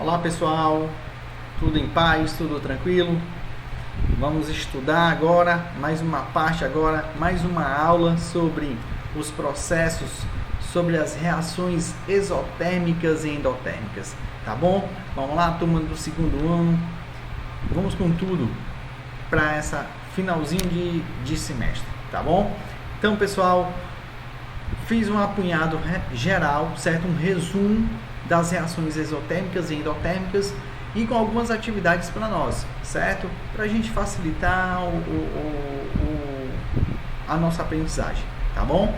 Olá pessoal, tudo em paz, tudo tranquilo? Vamos estudar agora mais uma parte, mais uma aula sobre os processos, sobre as reações exotérmicas e endotérmicas, tá bom? Vamos lá, turma do segundo ano, vamos com tudo para essa finalzinho de semestre, tá bom? Então pessoal, fiz um apanhado geral, certo? Um resumo das reações exotérmicas e endotérmicas e com algumas atividades para nós, certo? Para a gente facilitar a nossa aprendizagem, tá bom?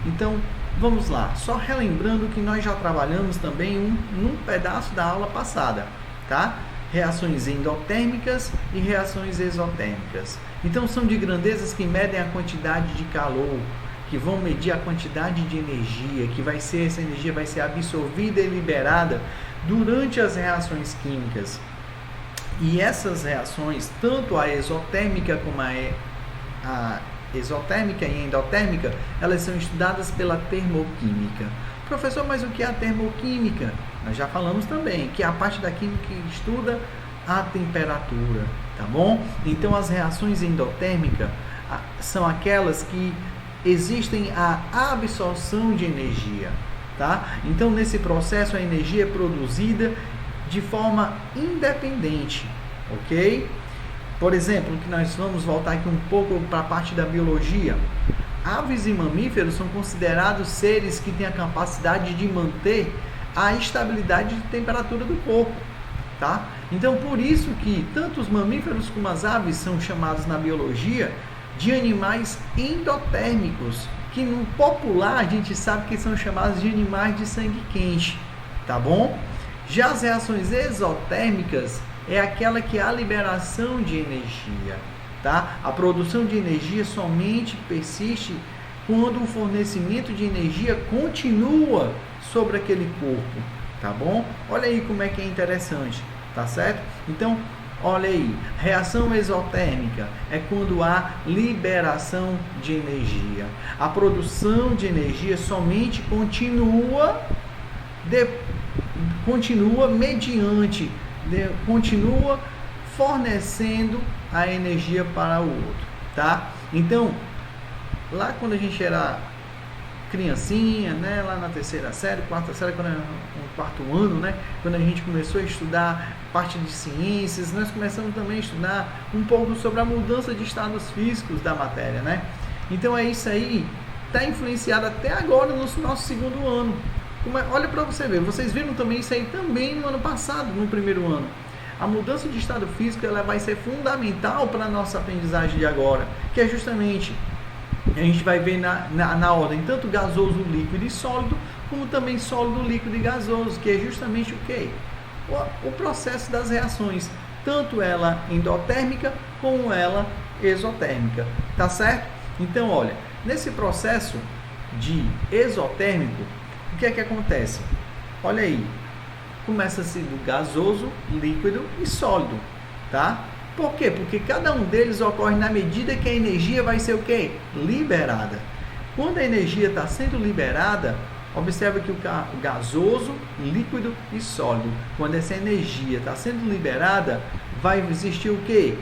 Então, vamos lá. Só relembrando que nós já trabalhamos também num pedaço da aula passada, tá? Reações endotérmicas e reações exotérmicas. Então, são de grandezas que medem a quantidade de calor, que vão medir a quantidade de energia, essa energia vai ser absorvida e liberada durante as reações químicas. E essas reações, tanto a exotérmica como a exotérmica e endotérmica, elas são estudadas pela termoquímica. Professor, mas o que é a termoquímica? Nós já falamos também, que é a parte da química que estuda a temperatura, tá bom? Então, as reações endotérmicas são aquelas que existem a absorção de energia, tá? Então, nesse processo, a energia é produzida de forma independente, ok? Por exemplo, que nós vamos voltar aqui um pouco para a parte da biologia. Aves e mamíferos são considerados seres que têm a capacidade de manter a estabilidade de temperatura do corpo, tá? Então, por isso que tanto os mamíferos como as aves são chamados na biologia de animais endotérmicos, que no popular a gente sabe que são chamados de animais de sangue quente, tá bom? Já as reações exotérmicas é aquela que há a liberação de energia, tá? A produção de energia somente persiste quando o fornecimento de energia continua sobre aquele corpo, tá bom? Olha aí como é que é interessante, tá certo? Então, olha aí, reação exotérmica é quando há liberação de energia. A produção de energia somente continua fornecendo a energia para o outro, tá? Então, lá quando a gente era criancinha, né, lá na terceira série, quarta série, quando era no quarto ano, né, quando a gente começou a estudar parte de ciências, nós começamos também a estudar um pouco sobre a mudança de estados físicos da matéria, né? Então é isso aí, está influenciado até agora no nosso segundo ano. Olha para você ver, vocês viram também isso aí também no ano passado, no primeiro ano. A mudança de estado físico, ela vai ser fundamental para a nossa aprendizagem de agora, que é justamente, a gente vai ver na ordem, tanto gasoso, líquido e sólido, como também sólido, líquido e gasoso, que é justamente o quê? O processo das reações, tanto ela endotérmica, como ela exotérmica, tá certo? Então, olha, nesse processo de exotérmico, o que é que acontece? Olha aí, começa-se do gasoso, líquido e sólido, tá? Por quê? Porque cada um deles ocorre na medida que a energia vai ser o quê? Liberada. Quando a energia está sendo liberada, observa que o gasoso, líquido e sólido, quando essa energia está sendo liberada, vai existir o quê?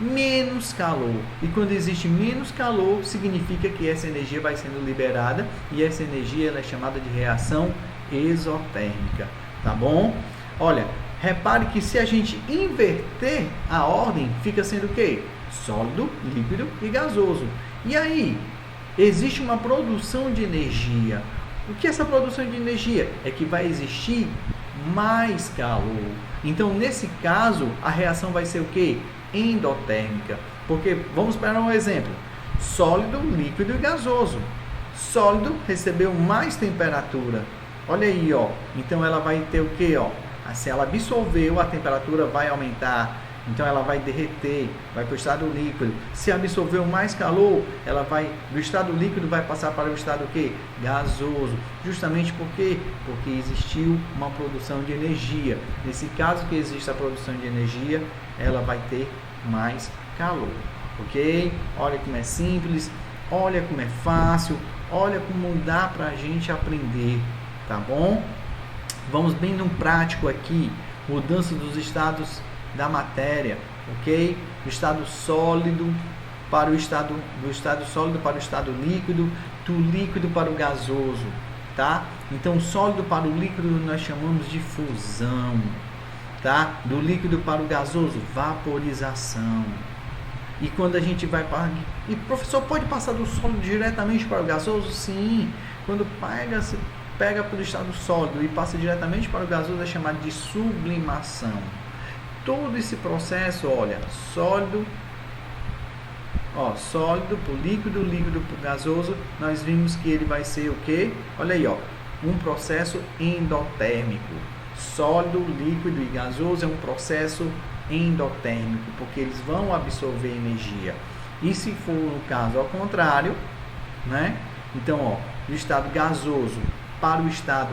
Menos calor. E quando existe menos calor, significa que essa energia vai sendo liberada e essa energia ela é chamada de reação exotérmica, tá bom? Olha, repare que se a gente inverter a ordem, fica sendo o quê? Sólido, líquido e gasoso. E aí, existe uma produção de energia. O que é essa produção de energia? É que vai existir mais calor. Então, nesse caso, a reação vai ser o quê? Endotérmica. Porque, vamos pegar um exemplo. Sólido, líquido e gasoso. Sólido recebeu mais temperatura. Olha aí, ó. Então, ela vai ter o quê, ó? Se ela absorveu, a temperatura vai aumentar, então ela vai derreter, vai para o estado líquido. Se absorveu mais calor, ela vai do estado líquido vai passar para o estado quê? Gasoso. Justamente porque existiu uma produção de energia. Nesse caso que existe a produção de energia, ela vai ter mais calor, ok? Olha como é simples, olha como é fácil, olha como dá para a gente aprender, tá bom? Vamos bem no prático aqui. mudança dos estados da matéria, ok? Do estado sólido para o estado, do estado sólido para o estado líquido, do líquido para o gasoso, tá? Então, sólido para o líquido nós chamamos de fusão, tá? Do líquido para o gasoso, vaporização. E quando a gente vai para... E professor, pode passar do sólido diretamente para o gasoso? Sim. Quando pega pelo estado sólido e passa diretamente para o gasoso é chamado de sublimação. Todo esse processo, olha, sólido para o líquido, líquido para o gasoso, nós vimos que ele vai ser o quê? Olha aí, ó, um processo endotérmico. Sólido, líquido e gasoso é um processo endotérmico, porque eles vão absorver energia. E se for no caso ao contrário, né? Então, ó, do estado gasoso para o estado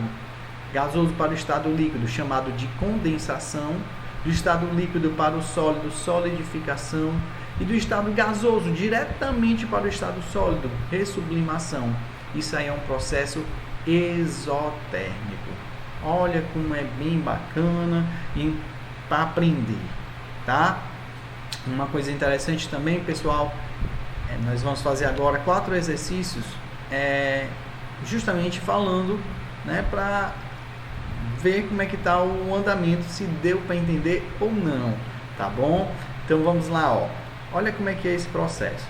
líquido, chamado de condensação, do estado líquido para o sólido, solidificação, e do estado gasoso diretamente para o estado sólido, ressublimação. Isso aí é um processo exotérmico. Olha como é bem bacana para aprender, tá? Uma coisa interessante também, pessoal, nós vamos fazer agora 4 exercícios, justamente falando, né, para ver como é que está o andamento, se deu para entender ou não, tá bom? Então vamos lá, ó. Olha como é que é esse processo,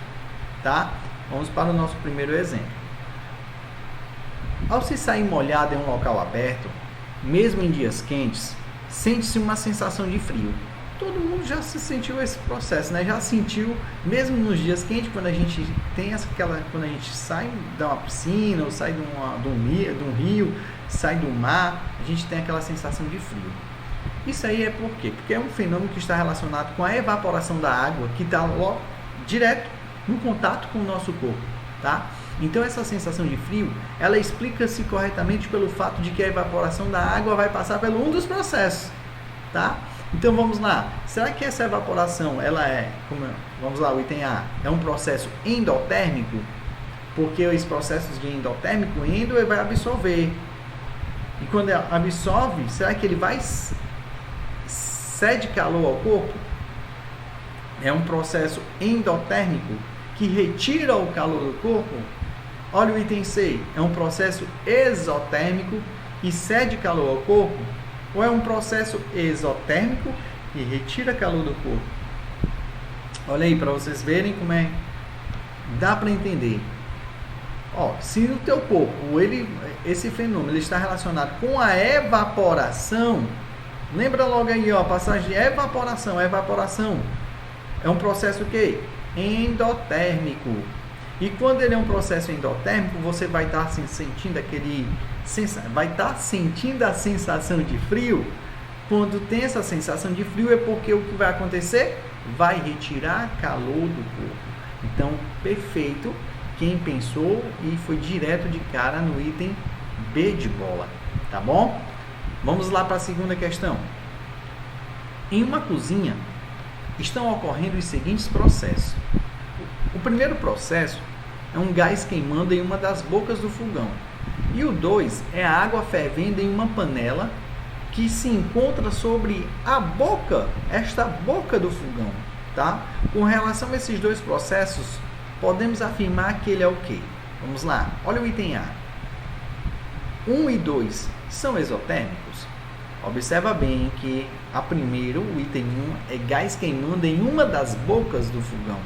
tá? Vamos para o nosso primeiro exemplo. Ao se sair molhado em um local aberto, mesmo em dias quentes, sente-se uma sensação de frio. Todo mundo já se sentiu esse processo, né? Já sentiu, mesmo nos dias quentes, quando a gente tem quando a gente sai de uma piscina ou sai de um rio, sai do mar, a gente tem aquela sensação de frio. Isso aí é por quê? Porque é um fenômeno que está relacionado com a evaporação da água, que está logo direto no contato com o nosso corpo, tá? Então essa sensação de frio, ela explica-se corretamente pelo fato de que a evaporação da água vai passar por um dos processos, tá? Então vamos lá, será que essa evaporação, vamos lá, o item A, é um processo endotérmico? Porque os processos de endotérmico, ele vai absorver. E quando absorve, será que ele cede calor ao corpo? É um processo endotérmico que retira o calor do corpo? Olha o item C, é um processo exotérmico e cede calor ao corpo? Ou é um processo exotérmico e retira calor do corpo? Olha aí, para vocês verem como é. Dá para entender. Ó, se no teu corpo esse fenômeno está relacionado com a evaporação, lembra logo aí, ó, a passagem de evaporação. Evaporação é um processo o quê? Endotérmico. E quando ele é um processo endotérmico, você vai estar sentindo a sensação de frio. Quando tem essa sensação de frio, é porque o que vai acontecer? Vai retirar calor do corpo. Então, perfeito. Quem pensou e foi direto de cara no item B de bola, tá bom? Vamos lá para a segunda questão. Em uma cozinha, estão ocorrendo os seguintes processos. O primeiro processo é um gás queimando em uma das bocas do fogão. E o 2 é a água fervendo em uma panela que se encontra sobre esta boca do fogão, tá? Com relação a esses dois processos, podemos afirmar que ele é o quê? Vamos lá, olha o item A. 1 e 2 são exotérmicos? Observa bem que o item 1 é gás queimando em uma das bocas do fogão.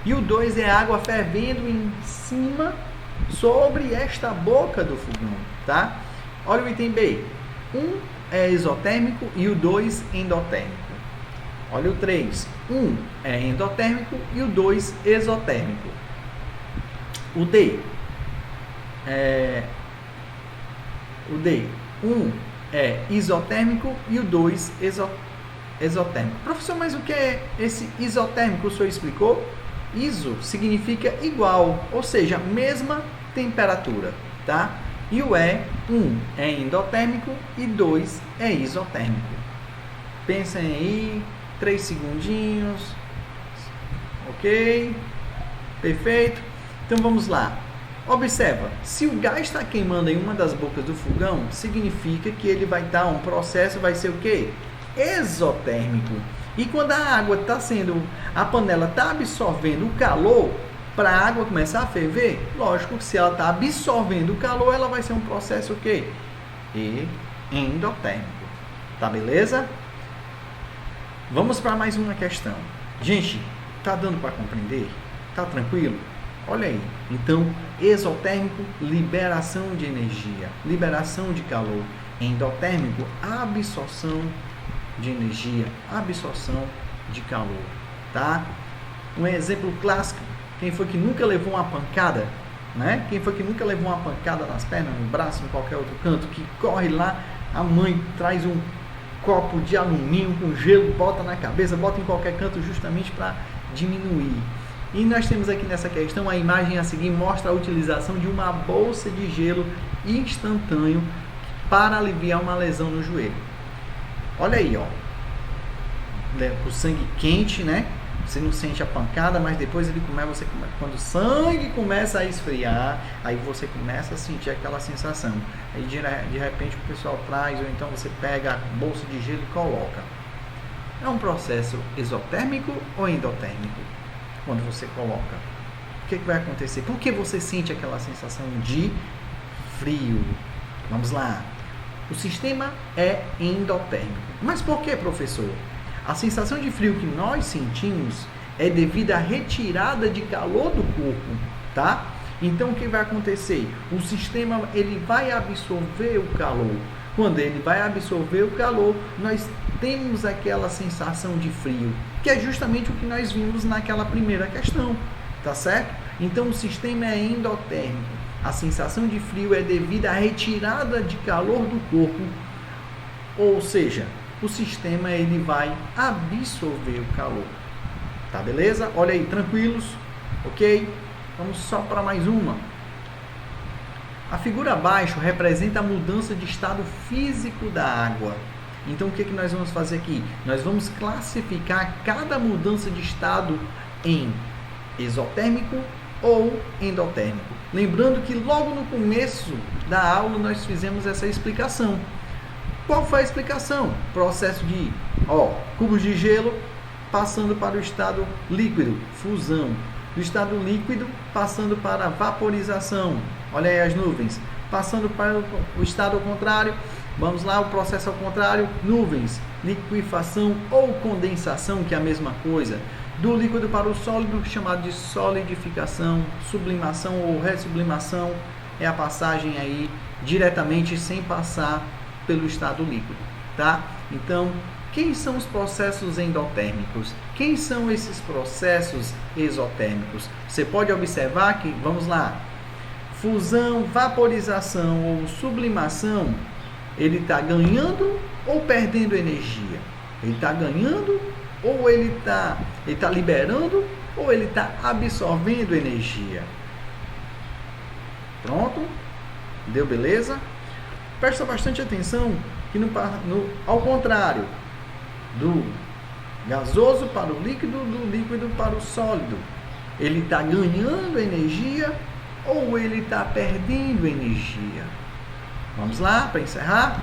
E o 2 é água fervendo em cima, sobre esta boca do fogão, tá? Olha o item B. 1 é exotérmico e o 2 endotérmico. Olha o 3. 1 é endotérmico e o 2 exotérmico. O D. 1 é isotérmico e o 2 exotérmico. Professor, mas o que é esse isotérmico? O senhor explicou? Iso significa igual, ou seja, mesma temperatura, tá? E o 1 é endotérmico e 2 é isotérmico. Pensem aí, 3 segundinhos, ok? Perfeito? Então vamos lá. Observa, se o gás está queimando em uma das bocas do fogão, significa que ele vai dar um processo, vai ser o quê? exotérmico. E quando a panela está absorvendo o calor, para a água começar a ferver, lógico que se ela está absorvendo o calor, ela vai ser um processo o quê? Endotérmico. Tá beleza? Vamos para mais uma questão. Gente, tá dando para compreender? Tá tranquilo? Olha aí. Então, exotérmico, liberação de energia, liberação de calor. Endotérmico, absorção de energia, absorção de calor, tá? Um exemplo clássico, quem foi que nunca levou uma pancada, né? Quem foi que nunca levou uma pancada nas pernas, no braço, em qualquer outro canto, que corre lá, a mãe traz um copo de alumínio com gelo, bota na cabeça, bota em qualquer canto justamente para diminuir. E nós temos aqui nessa questão, a imagem a seguir mostra a utilização de uma bolsa de gelo instantâneo para aliviar uma lesão no joelho. Olha aí, ó. O sangue quente, né? Você não sente a pancada, mas depois quando o sangue começa a esfriar, aí você começa a sentir aquela sensação. Aí de repente o pessoal traz, ou então você pega a bolsa de gelo e coloca. É um processo exotérmico ou endotérmico? Quando você coloca, o que vai acontecer? Por que você sente aquela sensação de frio? Vamos lá. O sistema é endotérmico. Mas por que, professor? A sensação de frio que nós sentimos é devido à retirada de calor do corpo, tá? Então o que vai acontecer? O sistema ele vai absorver o calor. Quando ele vai absorver o calor, nós temos aquela sensação de frio, que é justamente o que nós vimos naquela primeira questão, tá certo? Então o sistema é endotérmico. A sensação de frio é devido à retirada de calor do corpo, ou seja, o sistema ele vai absorver o calor. Tá beleza? Olha aí, tranquilos? Ok? Vamos só para mais uma. A figura abaixo representa a mudança de estado físico da água. Então o que nós vamos fazer aqui? Nós vamos classificar cada mudança de estado em exotérmico ou endotérmico. Lembrando que logo no começo da aula nós fizemos essa explicação. Qual foi a explicação? Processo de cubos de gelo passando para o estado líquido, fusão. Do estado líquido passando para a vaporização. Olha aí as nuvens. Passando para o estado ao contrário. Vamos lá, o processo ao contrário. Nuvens, liquefação ou condensação, que é a mesma coisa. Do líquido para o sólido, chamado de solidificação, sublimação ou ressublimação. É a passagem aí diretamente sem passar pelo estado líquido, tá? Então, quem são os processos endotérmicos? Quem são esses processos exotérmicos? Você pode observar que, vamos lá, fusão, vaporização ou sublimação, ele está ganhando ou perdendo energia? Ele está ganhando ou ele está liberando ou ele está absorvendo energia? Pronto? Deu beleza? Presta bastante atenção que ao contrário, do gasoso para o líquido, do líquido para o sólido, ele está ganhando energia ou ele está perdendo energia? Vamos lá, para encerrar?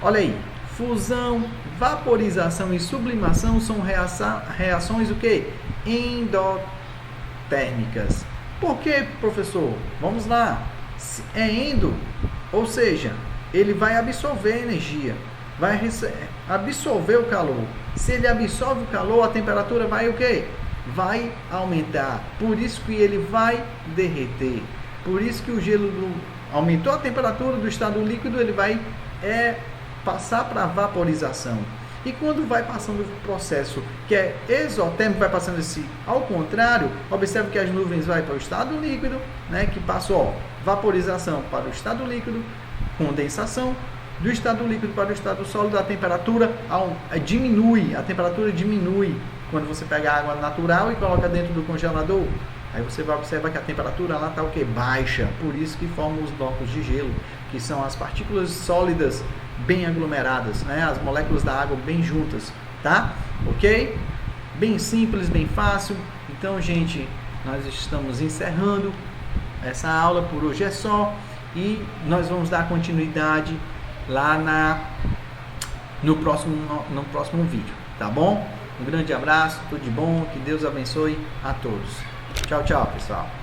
Olha aí, fusão, vaporização e sublimação são reações o quê? Endotérmicas. Por que, professor? Vamos lá. É endo, ou seja, ele vai absorver energia, vai absorver o calor. Se ele absorve o calor, a temperatura vai o quê? Vai aumentar. Por isso que ele vai derreter. Por isso que o gelo aumentou a temperatura do estado líquido, ele vai passar para a vaporização. E quando vai passando o processo que é exotérmico, vai passando ao contrário, observe que as nuvens vai para o estado líquido, né, que passou vaporização para o estado líquido, condensação, do estado líquido para o estado sólido, a temperatura diminui, quando você pega a água natural e coloca dentro do congelador. Aí você vai observar que a temperatura lá está o quê? Baixa, por isso que formam os blocos de gelo, que são as partículas sólidas bem aglomeradas, né? As moléculas da água bem juntas, tá? Ok? Bem simples, bem fácil. Então, gente, nós estamos encerrando essa aula, por hoje é só, e nós vamos dar continuidade lá no próximo vídeo, tá bom? Um grande abraço, tudo de bom, que Deus abençoe a todos. Tchau, tchau, pessoal.